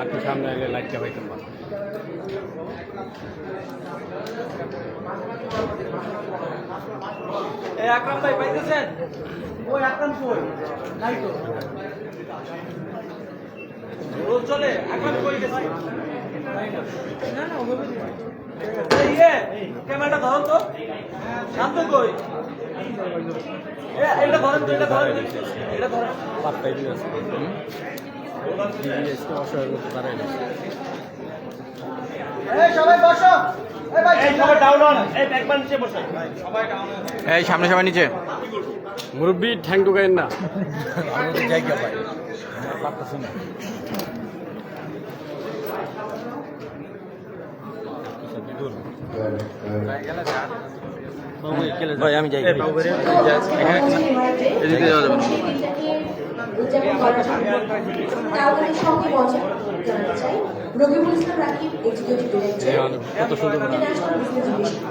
একটু সামনে এলে লাইটটা পাইতাম ভালো। আকরাম ভাই পাইতেছেন? ওই আকরাম কই? নাই তো। রোজ চলে আকরাম কই গেছে? না না ওভাবে এই ক্যামেরাটা ধরো তো। শান্ত কই? এটা ধরেন তো, এটা ধরেন। এটা ধরেন। পাত্তাই দিয়ে আছে। ডিএসকে অসহায় করতে পারে না। এই সবাই বসো। এই ভাই সবাই ডাউন হন। এই ব্যাকবার নিচে বসো। সবাই ডাউন হন। এই সামনে সবাই নিচে। মুরব্বি ঠ্যাং ঢুকাইন না। আমাদের জায়গা পাই পারতেছি না। ভাই আমি যাই এদিকে যাওয়া যাবে না। রকিবুল ইসলাম রাকিব এক্সিকিউটিভ ডিরেক্টর কত সুন্দর ইন্টারন্যাশনাল বিজনেস ডিভিশন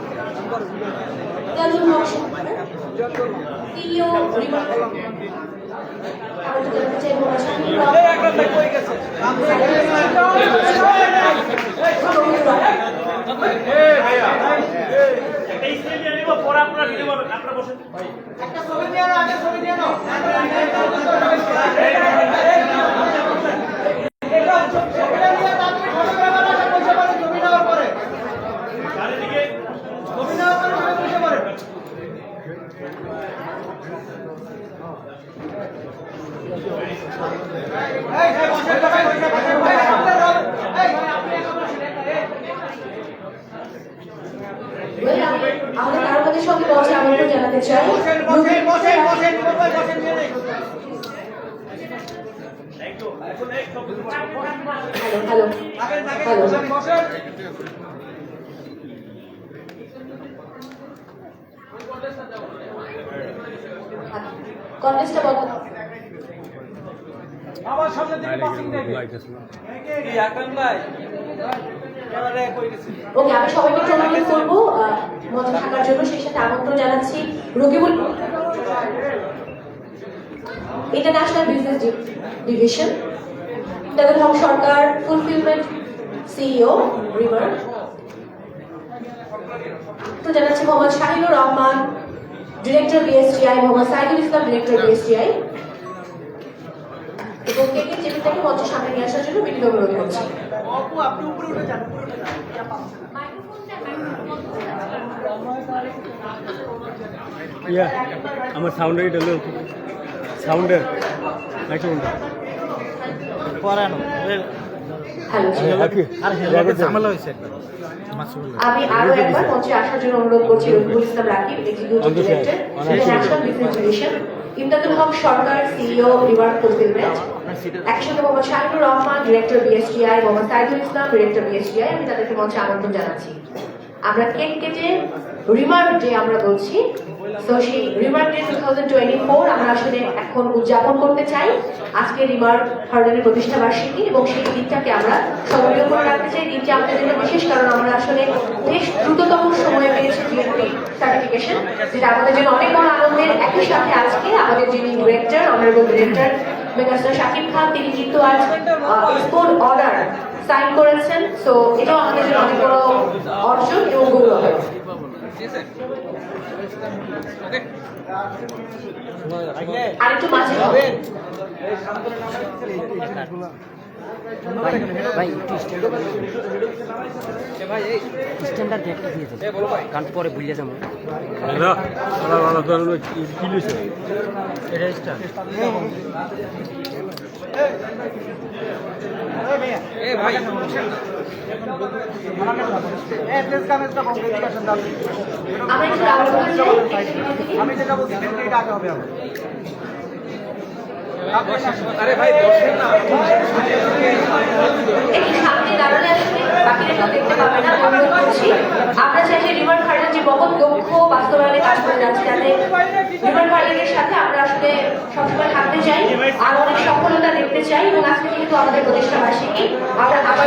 তাজুল হক সিইও রিমার্ক আমাদের জানতে চাই এই আকরাম ভাই কই গেছে? এই ভাইয়া একটা স্টেডিয়াম নিব পরে আপনারা ভিডিও করবেন। আপনারা বসেন ভাই। একটা ছবি নিয়ে নাও, আগে ছবি নিয়ে নাও। আমাদের তারকাদের সঙ্গে পৌঁছে আমন্ত্রণ জানাতে চাই। হ্যালো হ্যালো কন্টেস্টটা বলো। আমার সামনে থেকে পাসিং দেখে এই আকরাম ভাই ক্যামেরা কই গেছে? ওকে, আমি সবাইকে অনুরোধ করবো মঞ্চে থাকার জন্য। সেই সাথে আমন্ত্রণ জানাচ্ছি Rakibul international business division, Tajul Haque Sarkar fulfilment CEO River, তো জানাচ্ছি Mohammad Shahinur Rahman director BSTI, Mohammad Saidul Islam director BSTI এবং কেকে টেবিলটাকে মঞ্চের সামনে নিয়ে আসার জন্য বিনীত অনুরোধ করছি। আপু আপনি উপরে উঠে যান। ইয়া আমার সাউন্ডের এটা হলো সাউন্ডের মাইক্রোফোনটা পরানো হ্যালো ঝামেলা হয়েছে। আমি আরো একবার মঞ্চে আসার জন্য অনুরোধ করছি Rakibul Islam Rakib executive director international business division, Imdadul Haque Sarkar CEO River fulfilment, একসাথে Mohammad Shahinur Rahman director BSTI, Mohammad Saidul Islam director BSTI. আমি তাদেরকে মঞ্চে আমন্ত্রণ জানাচ্ছি। আমরা কেক কেটে রিমার্ক ডে আমরা বলছি, তো সেই রিমার্ক ডে 2024 আমরা আসলে এখন উদযাপন করতে চাই। আজকে রিমার্ক হার্ডেনের প্রতিষ্ঠা বার্ষিকী এবং সেই দিনটাকে আমরা স্মরণীয় করে রাখতে চাই। দিনটি আমাদের জন্য বিশেষ, কারণ আমরা আসলে বেশ দ্রুততম সময়ে পেয়েছি জিএনপি সার্টিফিকেশন, যেটা আমাদের জন্য অনেক বড় আনন্দের। একই সাথে আজকে আমাদের যিনি director, honourable director megastar Shakib Khan, তিনি কিন্তু আজ এক্সপোর্ট অর্ডার সাইন করেছেন। সো এটাও আমাদের জন্য অনেক বড় অর্জন এবং গৌরব। আরেকটু মাঝে হবেন ভাই একটু স্ট্যান্ডার্ড একটা দিয়েছে কারণ পরে ভুলে যাবো কি লইছে এটা স্ট্যান্ড ভাই আমি যেটা বলছি এটা আগে হবে। আরে ভাই বসেন না, একটু সামনে দাঁড়ালে আসলে বাকিরা কেউ দেখতে পাবে না। অনুরোধ করছি, আমরা চাইলে রিভার গার্ডেন যে বহুত লক্ষ্য বাস্তবায়নে কাজ করে যাচ্ছে, যাতে রিভার গার্ডেনের সাথে আমরা আসলে সবসময় থাকতে চাই, আর অনেক সফলতা দেখতে চাই। এবং আজকে যেহেতু আমাদের প্রতিষ্ঠা বার্ষিকী, আমরা আবার